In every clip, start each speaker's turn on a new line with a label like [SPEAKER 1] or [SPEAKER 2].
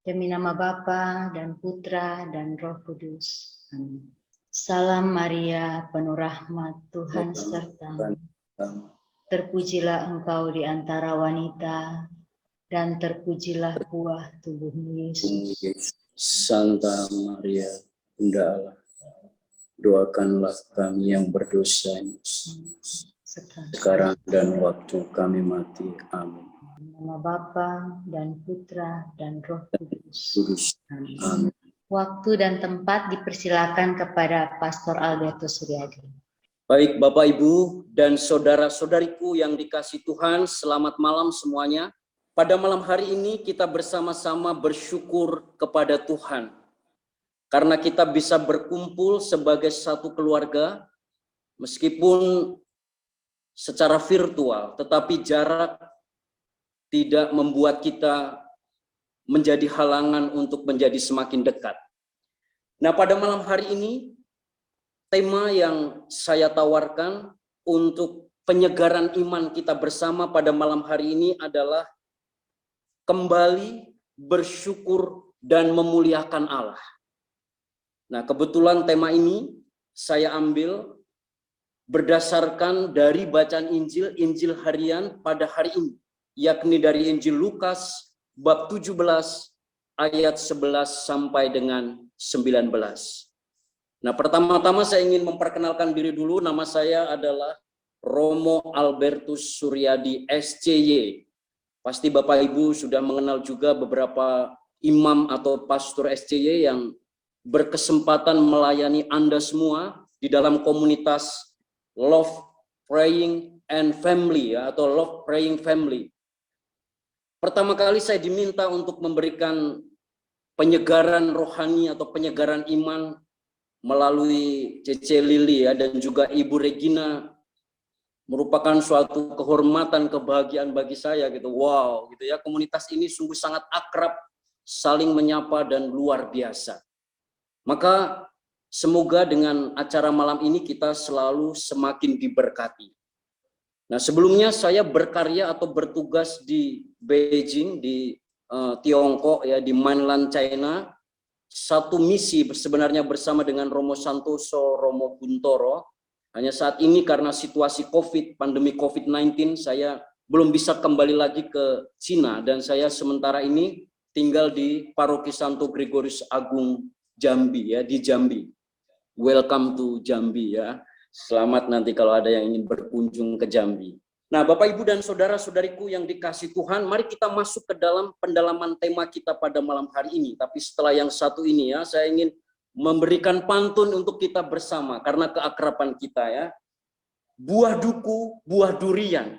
[SPEAKER 1] Demi nama Bapa dan Putra dan Roh Kudus. Amin. Salam Maria, penuh rahmat, Tuhan sertamu. Terpujilah engkau di antara wanita, dan terpujilah buah tubuhmu Yesus.
[SPEAKER 2] Santa Maria, Bunda Allah, doakanlah kami yang berdosa ini, sekarang dan waktu kami mati. Amin.
[SPEAKER 1] Nama Bapa dan Putra dan Roh Kudus.
[SPEAKER 2] Amin.
[SPEAKER 1] Waktu dan tempat dipersilakan kepada Pastor Albertus Suryadi.
[SPEAKER 2] Baik Bapak Ibu dan saudara-saudariku yang dikasihi Tuhan, selamat malam semuanya. Pada malam hari ini kita bersama-sama bersyukur kepada Tuhan. Karena kita bisa berkumpul sebagai satu keluarga, meskipun secara virtual, tetapi jarak tidak membuat kita menjadi halangan untuk menjadi semakin dekat. Nah, pada malam hari ini, tema yang saya tawarkan untuk penyegaran iman kita bersama pada malam hari ini adalah kembali bersyukur dan memuliakan Allah. Nah, kebetulan tema ini saya ambil berdasarkan dari bacaan Injil harian pada hari ini, yakni dari Injil Lukas bab 17 ayat 11 sampai dengan 19. Nah, pertama-tama saya ingin memperkenalkan diri dulu. Nama saya adalah Romo Albertus Suryadi SCY. Pasti Bapak Ibu sudah mengenal juga beberapa imam atau pastor SCY yang berkesempatan melayani Anda semua di dalam komunitas Love Praying and Family atau Love Praying Family. Pertama kali saya diminta untuk memberikan penyegaran rohani atau penyegaran iman melalui Cece Lili dan juga Ibu Regina, merupakan suatu kehormatan, kebahagiaan bagi saya gitu. Wow, gitu ya. Komunitas ini sungguh sangat akrab, saling menyapa dan luar biasa. Maka semoga dengan acara malam ini kita selalu semakin diberkati. Nah, sebelumnya saya berkarya atau bertugas di Beijing, di Tiongkok ya, di mainland China. Satu misi sebenarnya bersama dengan Romo Santoso, Romo Buntoro. Hanya saat ini karena situasi COVID, pandemi COVID-19, saya belum bisa kembali lagi ke Cina dan saya sementara ini tinggal di Paroki Santo Gregorius Agung Jambi ya, di Jambi. Welcome to Jambi ya. Selamat nanti kalau ada yang ingin berkunjung ke Jambi. Nah, Bapak Ibu dan saudara-saudariku yang dikasih Tuhan, mari kita masuk ke dalam pendalaman tema kita pada malam hari ini. Tapi setelah yang satu ini ya, saya ingin memberikan pantun untuk kita bersama karena keakraban kita ya. Buah duku, buah durian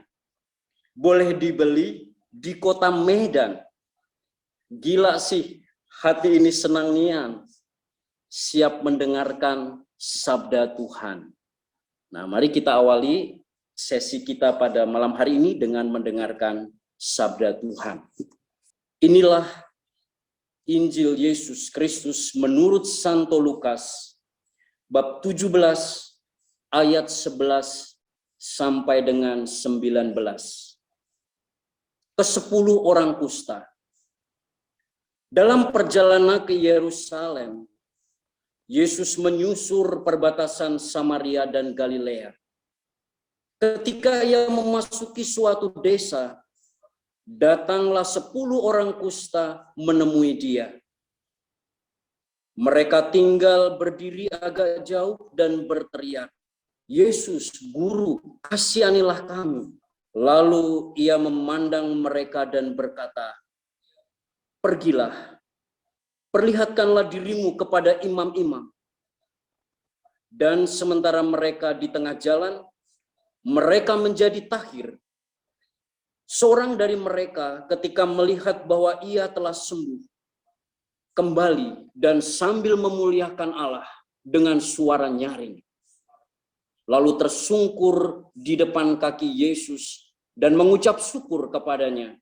[SPEAKER 2] boleh dibeli di kota Medan. Gila sih, hati ini senang nian, siap mendengarkan sabda Tuhan. Nah, mari kita awali sesi kita pada malam hari ini dengan mendengarkan sabda Tuhan. Inilah Injil Yesus Kristus menurut Santo Lukas bab 17 ayat 11 sampai dengan 19. Ke-10 orang kusta. Dalam perjalanan ke Yerusalem, Yesus menyusur perbatasan Samaria dan Galilea. Ketika ia memasuki suatu desa, datanglah 10 orang kusta menemui dia. Mereka tinggal berdiri agak jauh dan berteriak, "Yesus, Guru, kasihanilah kami." Lalu ia memandang mereka dan berkata, "Pergilah, perlihatkanlah dirimu kepada imam-imam." Dan sementara mereka di tengah jalan, mereka menjadi tahir. Seorang dari mereka ketika melihat bahwa ia telah sembuh, kembali dan sambil memuliakan Allah dengan suara nyaring. Lalu tersungkur di depan kaki Yesus dan mengucap syukur kepadanya.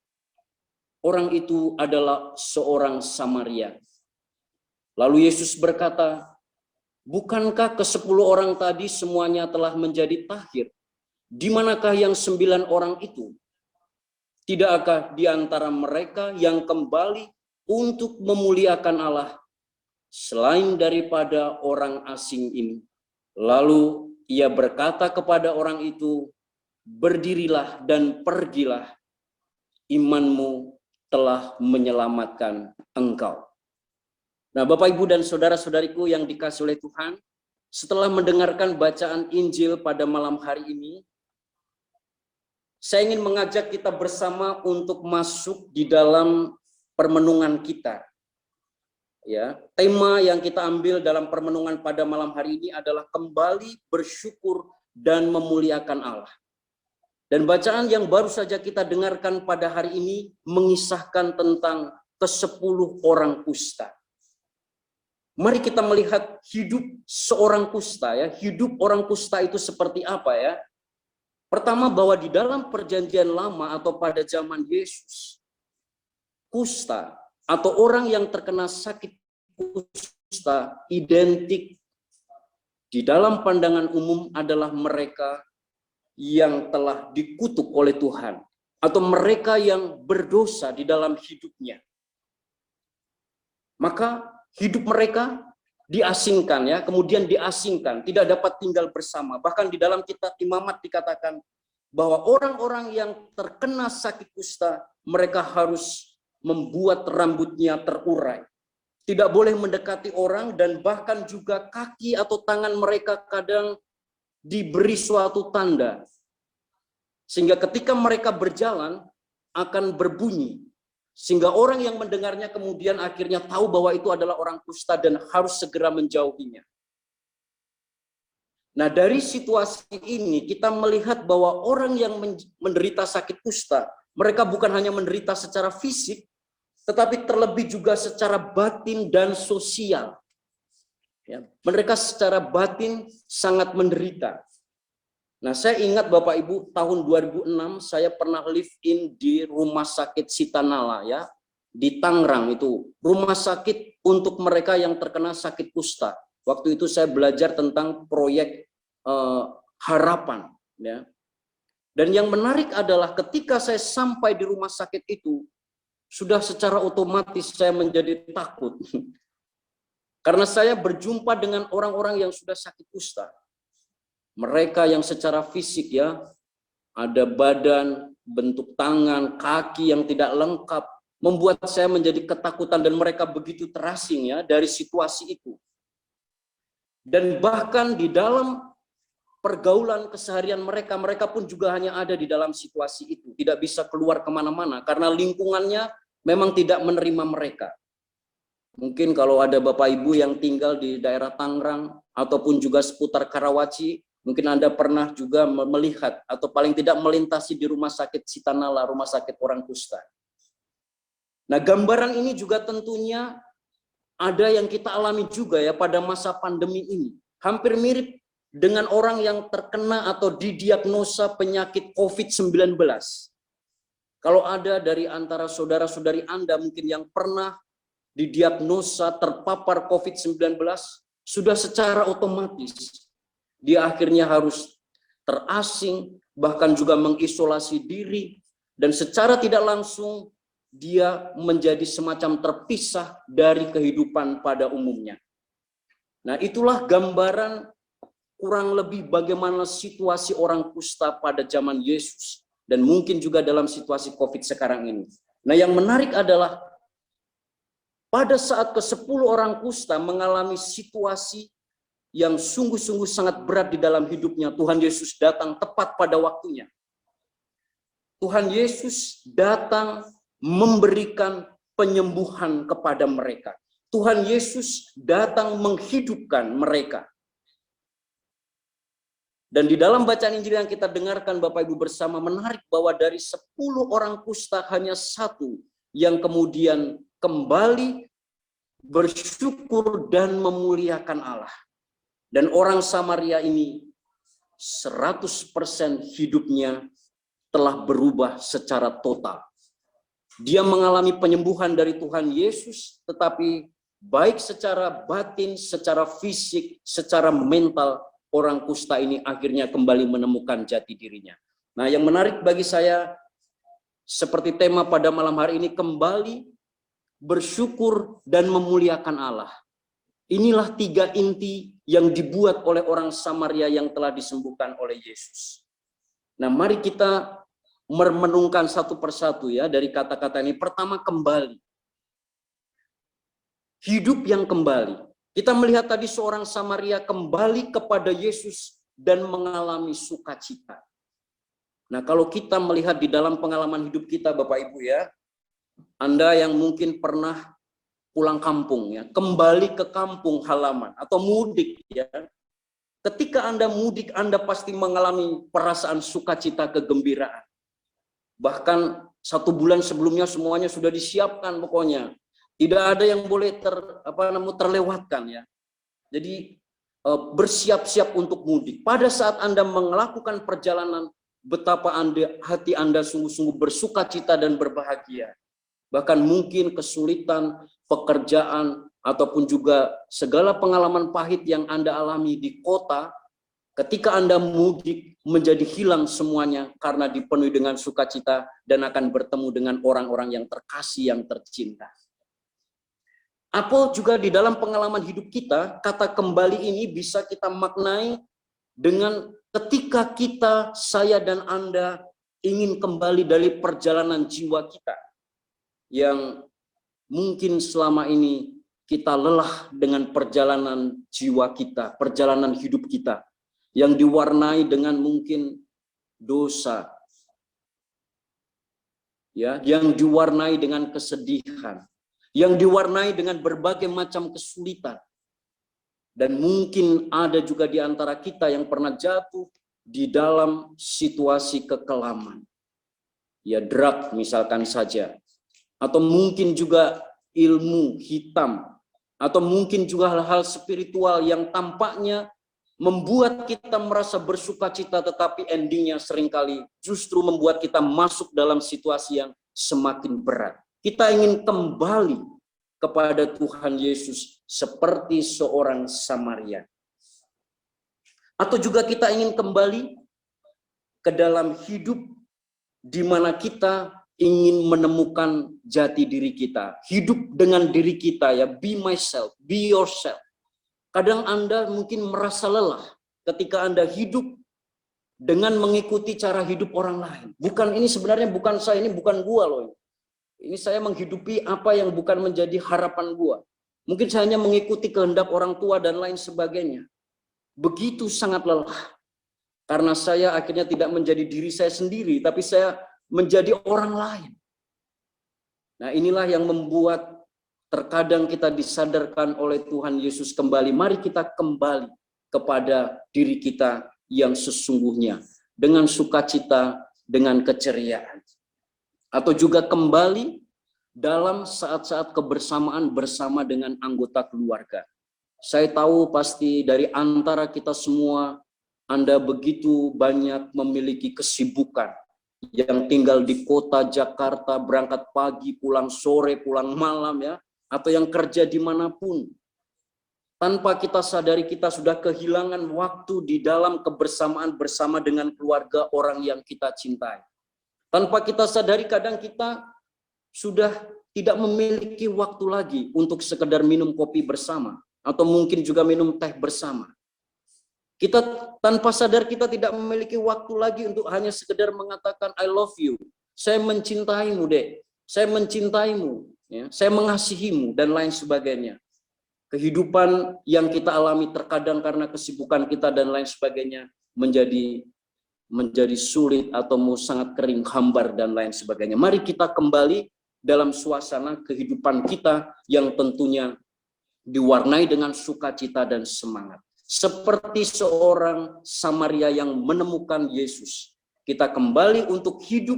[SPEAKER 2] Orang itu adalah seorang Samaria. Lalu Yesus berkata, "Bukankah ke-10 orang tadi semuanya telah menjadi tahir? Di manakah yang 9 orang itu? Tidakkah di antara mereka yang kembali untuk memuliakan Allah selain daripada orang asing ini. Lalu ia berkata kepada orang itu, berdirilah dan pergilah, imanmu telah menyelamatkan engkau. Nah, Bapak, Ibu, dan saudara-saudariku yang dikasihi oleh Tuhan, setelah mendengarkan bacaan Injil pada malam hari ini, saya ingin mengajak kita bersama untuk masuk di dalam permenungan kita. Ya, tema yang kita ambil dalam permenungan pada malam hari ini adalah kembali bersyukur dan memuliakan Allah. Dan bacaan yang baru saja kita dengarkan pada hari ini mengisahkan tentang ke-10 orang kusta. Mari kita melihat hidup seorang kusta, ya. Hidup orang kusta itu seperti apa, ya? Pertama, bahwa di dalam perjanjian lama atau pada zaman Yesus, kusta atau orang yang terkena sakit kusta identik di dalam pandangan umum adalah mereka yang telah dikutuk oleh Tuhan atau mereka yang berdosa di dalam hidupnya. Maka hidup mereka diasingkan, ya, kemudian diasingkan, tidak dapat tinggal bersama. Bahkan di dalam kitab Imamat dikatakan bahwa orang-orang yang terkena sakit kusta, mereka harus membuat rambutnya terurai. Tidak boleh mendekati orang, dan bahkan juga kaki atau tangan mereka kadang diberi suatu tanda. Sehingga ketika mereka berjalan akan berbunyi. Sehingga orang yang mendengarnya kemudian akhirnya tahu bahwa itu adalah orang kusta dan harus segera menjauhinya. Nah, dari situasi ini kita melihat bahwa orang yang menderita sakit kusta, mereka bukan hanya menderita secara fisik, tetapi terlebih juga secara batin dan sosial. Ya, mereka secara batin sangat menderita. Nah, saya ingat Bapak Ibu, tahun 2006 saya pernah live in di Rumah Sakit Sitanala, ya, di Tangerang itu. Rumah sakit untuk mereka yang terkena sakit kusta. Waktu itu saya belajar tentang proyek harapan, ya. Dan yang menarik adalah ketika saya sampai di rumah sakit itu, sudah secara otomatis saya menjadi takut. Karena saya berjumpa dengan orang-orang yang sudah sakit kusta. Mereka yang secara fisik, ya, ada badan, bentuk tangan, kaki yang tidak lengkap, membuat saya menjadi ketakutan dan mereka begitu terasing, ya, dari situasi itu. Dan bahkan di dalam pergaulan keseharian mereka, mereka pun juga hanya ada di dalam situasi itu, tidak bisa keluar kemana-mana karena lingkungannya memang tidak menerima mereka. Mungkin kalau ada Bapak Ibu yang tinggal di daerah Tangerang ataupun juga seputar Karawaci, mungkin Anda pernah juga melihat atau paling tidak melintasi di Rumah Sakit Sitanala, Rumah Sakit Orang Kusta. Nah, gambaran ini juga tentunya ada yang kita alami juga, ya, pada masa pandemi ini. Hampir mirip dengan orang yang terkena atau didiagnosa penyakit COVID-19. Kalau ada dari antara saudara-saudari Anda mungkin yang pernah didiagnosa terpapar COVID-19, sudah secara otomatis dia akhirnya harus terasing, bahkan juga mengisolasi diri, dan secara tidak langsung dia menjadi semacam terpisah dari kehidupan pada umumnya. Nah, itulah gambaran kurang lebih bagaimana situasi orang kusta pada zaman Yesus. Dan mungkin juga dalam situasi COVID sekarang ini. Nah, yang menarik adalah pada saat ke-10 orang kusta mengalami situasi yang sungguh-sungguh sangat berat di dalam hidupnya, Tuhan Yesus datang tepat pada waktunya. Tuhan Yesus datang memberikan penyembuhan kepada mereka. Tuhan Yesus datang menghidupkan mereka. Dan di dalam bacaan Injil yang kita dengarkan Bapak Ibu bersama, menarik bahwa dari 10 orang kusta hanya 1 yang kemudian kembali bersyukur dan memuliakan Allah. Dan orang Samaria ini 100% hidupnya telah berubah secara total. Dia mengalami penyembuhan dari Tuhan Yesus, tetapi baik secara batin, secara fisik, secara mental, orang kusta ini akhirnya kembali menemukan jati dirinya. Nah, yang menarik bagi saya, seperti tema pada malam hari ini, kembali bersyukur, dan memuliakan Allah. Inilah 3 inti yang dibuat oleh orang Samaria yang telah disembuhkan oleh Yesus. Nah, mari kita merenungkan satu persatu ya dari kata-kata ini. Pertama, kembali. Hidup yang kembali. Kita melihat tadi seorang Samaria kembali kepada Yesus dan mengalami sukacita. Nah, kalau kita melihat di dalam pengalaman hidup kita, Bapak Ibu ya, Anda yang mungkin pernah pulang kampung ya, kembali ke kampung halaman atau mudik ya. Ketika Anda mudik, Anda pasti mengalami perasaan sukacita, kegembiraan. Bahkan 1 bulan sebelumnya semuanya sudah disiapkan pokoknya. Tidak ada yang boleh terlewatkan ya. Jadi bersiap-siap untuk mudik. Pada saat Anda melakukan perjalanan, betapa hati Anda sungguh-sungguh bersukacita dan berbahagia. Bahkan mungkin kesulitan, pekerjaan, ataupun juga segala pengalaman pahit yang Anda alami di kota, ketika Anda mudik menjadi hilang semuanya karena dipenuhi dengan sukacita dan akan bertemu dengan orang-orang yang terkasih, yang tercinta. Apa juga di dalam pengalaman hidup kita, kata kembali ini bisa kita maknai dengan ketika kita, saya dan Anda ingin kembali dari perjalanan jiwa kita yang mungkin selama ini kita lelah dengan perjalanan jiwa kita, perjalanan hidup kita yang diwarnai dengan mungkin dosa, ya, yang diwarnai dengan kesedihan, yang diwarnai dengan berbagai macam kesulitan. Dan mungkin ada juga di antara kita yang pernah jatuh di dalam situasi kekelaman. Ya, drug misalkan saja. Atau mungkin juga ilmu hitam. Atau mungkin juga hal-hal spiritual yang tampaknya membuat kita merasa bersukacita, tetapi endingnya seringkali justru membuat kita masuk dalam situasi yang semakin berat. Kita ingin kembali kepada Tuhan Yesus seperti seorang Samaria. Atau juga kita ingin kembali ke dalam hidup di mana kita ingin menemukan jati diri kita. Hidup dengan diri kita ya, be myself, be yourself. Kadang Anda mungkin merasa lelah ketika Anda hidup dengan mengikuti cara hidup orang lain. Ini sebenarnya bukan saya, ini bukan gua loh. Ini saya menghidupi apa yang bukan menjadi harapan gua. Mungkin saya hanya mengikuti kehendak orang tua dan lain sebagainya. Begitu sangat lelah. Karena saya akhirnya tidak menjadi diri saya sendiri, tapi saya menjadi orang lain. Nah, inilah yang membuat terkadang kita disadarkan oleh Tuhan Yesus kembali. Mari kita kembali kepada diri kita yang sesungguhnya. Dengan sukacita, dengan keceriaan. Atau juga kembali dalam saat-saat kebersamaan bersama dengan anggota keluarga. Saya tahu pasti dari antara kita semua, Anda begitu banyak memiliki kesibukan. Yang tinggal di kota Jakarta, berangkat pagi, pulang sore, pulang malam ya. Atau yang kerja dimanapun. Tanpa kita sadari kita sudah kehilangan waktu di dalam kebersamaan bersama dengan keluarga orang yang kita cintai. Tanpa kita sadari kadang kita sudah tidak memiliki waktu lagi untuk sekedar minum kopi bersama. Atau mungkin juga minum teh bersama. Kita tanpa sadar kita tidak memiliki waktu lagi untuk hanya sekedar mengatakan I love you. Saya mencintaimu, Dek. Saya mencintaimu. Ya, saya mengasihimu dan lain sebagainya. Kehidupan yang kita alami terkadang karena kesibukan kita dan lain sebagainya menjadi sulit atau sangat kering, hambar dan lain sebagainya. Mari kita kembali dalam suasana kehidupan kita yang tentunya diwarnai dengan sukacita dan semangat. Seperti seorang Samaria yang menemukan Yesus. Kita kembali untuk hidup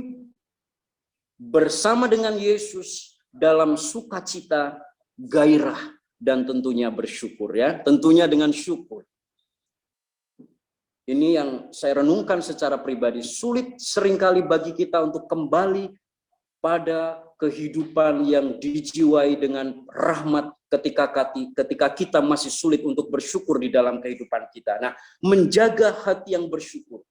[SPEAKER 2] bersama dengan Yesus dalam sukacita, gairah, dan tentunya bersyukur ya. Tentunya dengan syukur. Ini yang saya renungkan secara pribadi. Sulit seringkali bagi kita untuk kembali pada kehidupan yang dijiwai dengan rahmat ketika kita masih sulit untuk bersyukur di dalam kehidupan kita. Nah, menjaga hati yang bersyukur.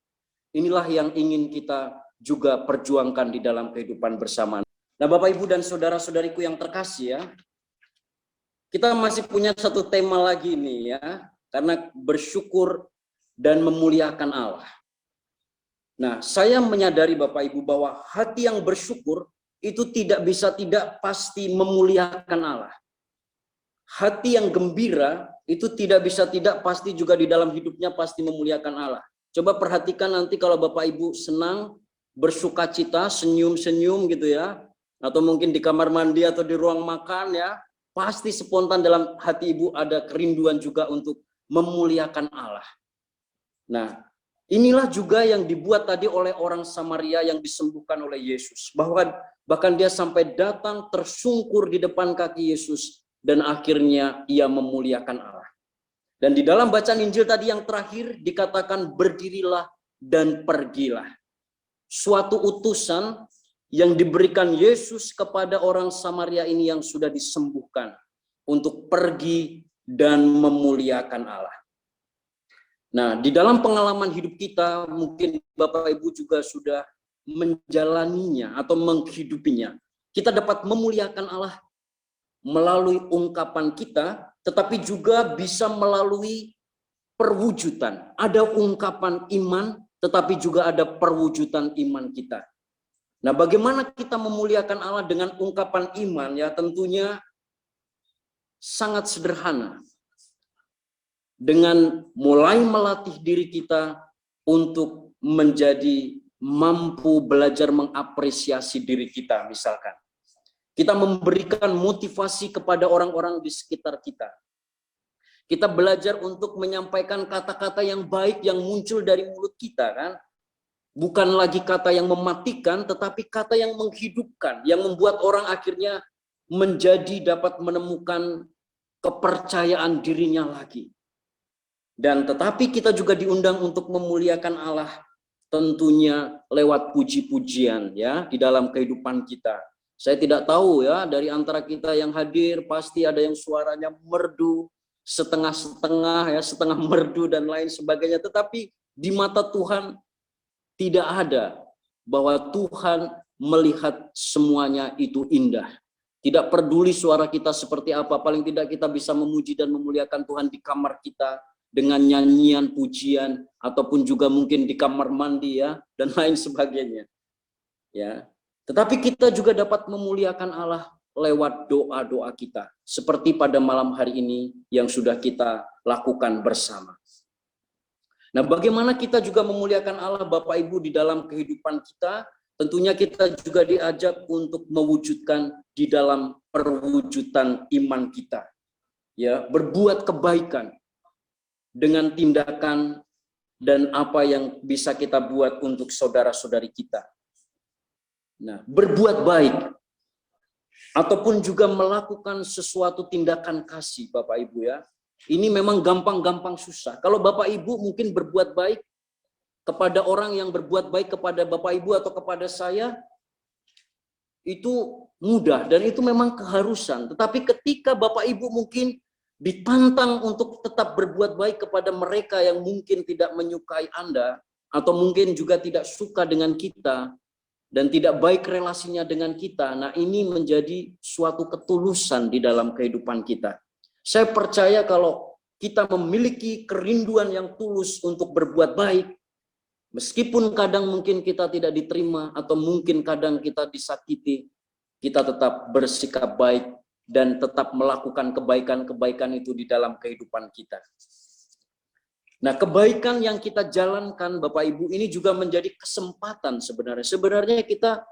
[SPEAKER 2] Inilah yang ingin kita juga perjuangkan di dalam kehidupan bersama. Nah, Bapak Ibu dan saudara-saudariku yang terkasih ya, kita masih punya satu tema lagi nih ya, karena bersyukur dan memuliakan Allah. Nah, saya menyadari Bapak Ibu bahwa hati yang bersyukur itu tidak bisa tidak pasti memuliakan Allah. Hati yang gembira itu tidak bisa tidak pasti juga di dalam hidupnya pasti memuliakan Allah. Coba perhatikan nanti kalau Bapak Ibu senang, bersukacita, senyum-senyum gitu ya, atau mungkin di kamar mandi atau di ruang makan ya, pasti spontan dalam hati Ibu ada kerinduan juga untuk memuliakan Allah. Nah, inilah juga yang dibuat tadi oleh orang Samaria yang disembuhkan oleh Yesus. Bahkan dia sampai datang tersungkur di depan kaki Yesus dan akhirnya ia memuliakan Allah. Dan di dalam bacaan Injil tadi yang terakhir dikatakan berdirilah dan pergilah. Suatu utusan yang diberikan Yesus kepada orang Samaria ini yang sudah disembuhkan untuk pergi dan memuliakan Allah. Nah, di dalam pengalaman hidup kita, mungkin Bapak Ibu juga sudah menjalaninya atau menghidupinya. Kita dapat memuliakan Allah melalui ungkapan kita, tetapi juga bisa melalui perwujudan. Ada ungkapan iman, tetapi juga ada perwujudan iman kita. Nah, bagaimana kita memuliakan Allah dengan ungkapan iman? Ya, tentunya sangat sederhana. Dengan mulai melatih diri kita untuk menjadi mampu belajar mengapresiasi diri kita, misalkan. Kita memberikan motivasi kepada orang-orang di sekitar kita. Kita belajar untuk menyampaikan kata-kata yang baik yang muncul dari mulut kita, kan? Bukan lagi kata yang mematikan, tetapi kata yang menghidupkan, yang membuat orang akhirnya menjadi dapat menemukan kepercayaan dirinya lagi. Dan tetapi kita juga diundang untuk memuliakan Allah tentunya lewat puji-pujian ya di dalam kehidupan kita. Saya tidak tahu ya, dari antara kita yang hadir pasti ada yang suaranya merdu, setengah-setengah ya, setengah merdu dan lain sebagainya, tetapi di mata Tuhan tidak ada bahwa Tuhan melihat semuanya itu indah. Tidak peduli suara kita seperti apa, paling tidak kita bisa memuji dan memuliakan Tuhan di kamar kita dengan nyanyian, pujian, ataupun juga mungkin di kamar mandi ya, dan lain sebagainya. Ya, tetapi kita juga dapat memuliakan Allah lewat doa-doa kita, seperti pada malam hari ini yang sudah kita lakukan bersama. Nah, bagaimana kita juga memuliakan Allah Bapak Ibu di dalam kehidupan kita? Tentunya kita juga diajak untuk mewujudkan di dalam perwujudan iman kita. Ya, berbuat kebaikan dengan tindakan dan apa yang bisa kita buat untuk saudara-saudari kita. Nah, berbuat baik ataupun juga melakukan sesuatu tindakan kasih Bapak Ibu ya. Ini memang gampang-gampang susah. Kalau Bapak Ibu mungkin berbuat baik kepada orang yang berbuat baik kepada Bapak Ibu atau kepada saya, itu mudah dan itu memang keharusan. Tetapi ketika Bapak Ibu mungkin ditantang untuk tetap berbuat baik kepada mereka yang mungkin tidak menyukai Anda, atau mungkin juga tidak suka dengan kita, dan tidak baik relasinya dengan kita, nah ini menjadi suatu ketulusan di dalam kehidupan kita. Saya percaya kalau kita memiliki kerinduan yang tulus untuk berbuat baik, meskipun kadang mungkin kita tidak diterima atau mungkin kadang kita disakiti, kita tetap bersikap baik dan tetap melakukan kebaikan-kebaikan itu di dalam kehidupan kita. Nah, kebaikan yang kita jalankan Bapak Ibu ini juga menjadi kesempatan sebenarnya. Sebenarnya kita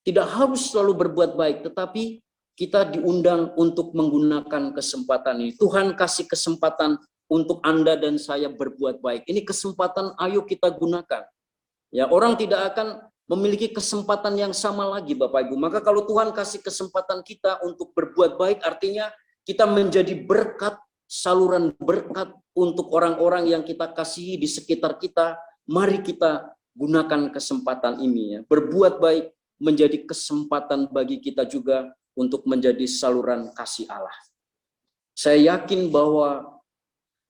[SPEAKER 2] tidak harus selalu berbuat baik, tetapi kita diundang untuk menggunakan kesempatan ini. Tuhan kasih kesempatan untuk Anda dan saya berbuat baik. Ini kesempatan, ayo kita gunakan. Ya, orang tidak akan memiliki kesempatan yang sama lagi Bapak Ibu. Maka kalau Tuhan kasih kesempatan kita untuk berbuat baik, artinya kita menjadi berkat, saluran berkat untuk orang-orang yang kita kasihi di sekitar kita. Mari kita gunakan kesempatan ini ya. Berbuat baik menjadi kesempatan bagi kita juga untuk menjadi saluran kasih Allah. Saya yakin bahwa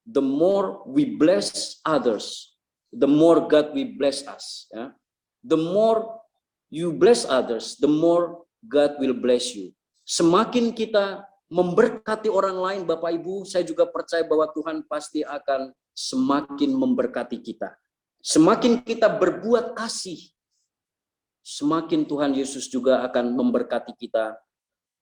[SPEAKER 2] the more we bless others, the more God will bless us. Ya. The more you bless others, the more God will bless you. Semakin kita memberkati orang lain, Bapak Ibu, saya juga percaya bahwa Tuhan pasti akan semakin memberkati kita. Semakin kita berbuat kasih, semakin Tuhan Yesus juga akan memberkati kita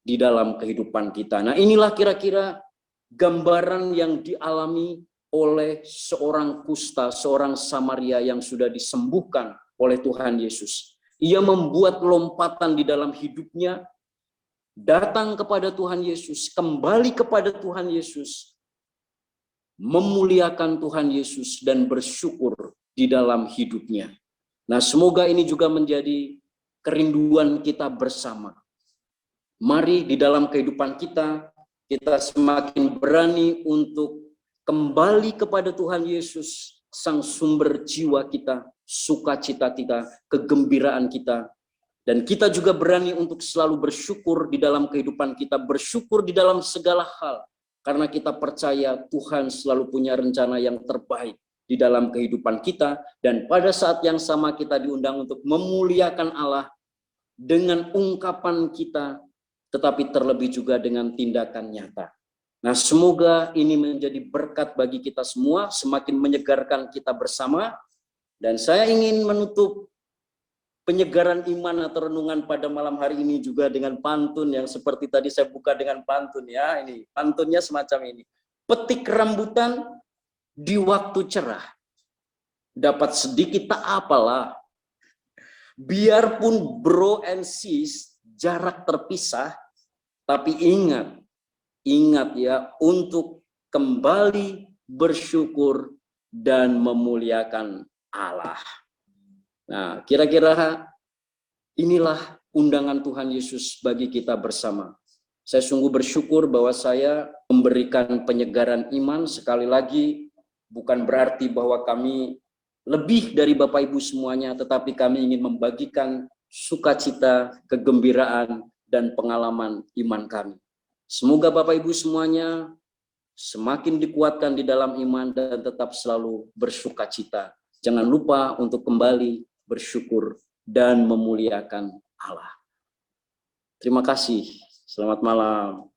[SPEAKER 2] di dalam kehidupan kita. Nah, inilah kira-kira gambaran yang dialami oleh seorang kusta, seorang Samaria yang sudah disembuhkan oleh Tuhan Yesus. Ia membuat lompatan di dalam hidupnya, datang kepada Tuhan Yesus, kembali kepada Tuhan Yesus, memuliakan Tuhan Yesus dan bersyukur di dalam hidupnya. Nah, semoga ini juga menjadi kerinduan kita bersama. Mari di dalam kehidupan kita semakin berani untuk kembali kepada Tuhan Yesus, Sang sumber jiwa kita, sukacita kita, kegembiraan kita. Dan kita juga berani untuk selalu bersyukur di dalam kehidupan kita, bersyukur di dalam segala hal. Karena kita percaya Tuhan selalu punya rencana yang terbaik di dalam kehidupan kita, dan pada saat yang sama kita diundang untuk memuliakan Allah dengan ungkapan kita, tetapi terlebih juga dengan tindakan nyata. Nah, semoga ini menjadi berkat bagi kita semua, semakin menyegarkan kita bersama, dan saya ingin menutup penyegaran iman atau renungan pada malam hari ini juga dengan pantun yang seperti tadi saya buka dengan pantun ya. Ini pantunnya semacam ini. Petik rambutan di waktu cerah, dapat sedikit tak apalah. Biarpun bro and sis jarak terpisah, tapi ingat ya untuk kembali bersyukur dan memuliakan Allah. Nah, kira-kira inilah undangan Tuhan Yesus bagi kita bersama. Saya sungguh bersyukur bahwa saya memberikan penyegaran iman. Sekali lagi, bukan berarti bahwa kami lebih dari Bapak Ibu semuanya, tetapi kami ingin membagikan sukacita, kegembiraan, dan pengalaman iman kami. Semoga Bapak Ibu semuanya semakin dikuatkan di dalam iman dan tetap selalu bersukacita. Jangan lupa untuk kembali bersyukur dan memuliakan Allah. Terima kasih. Selamat malam.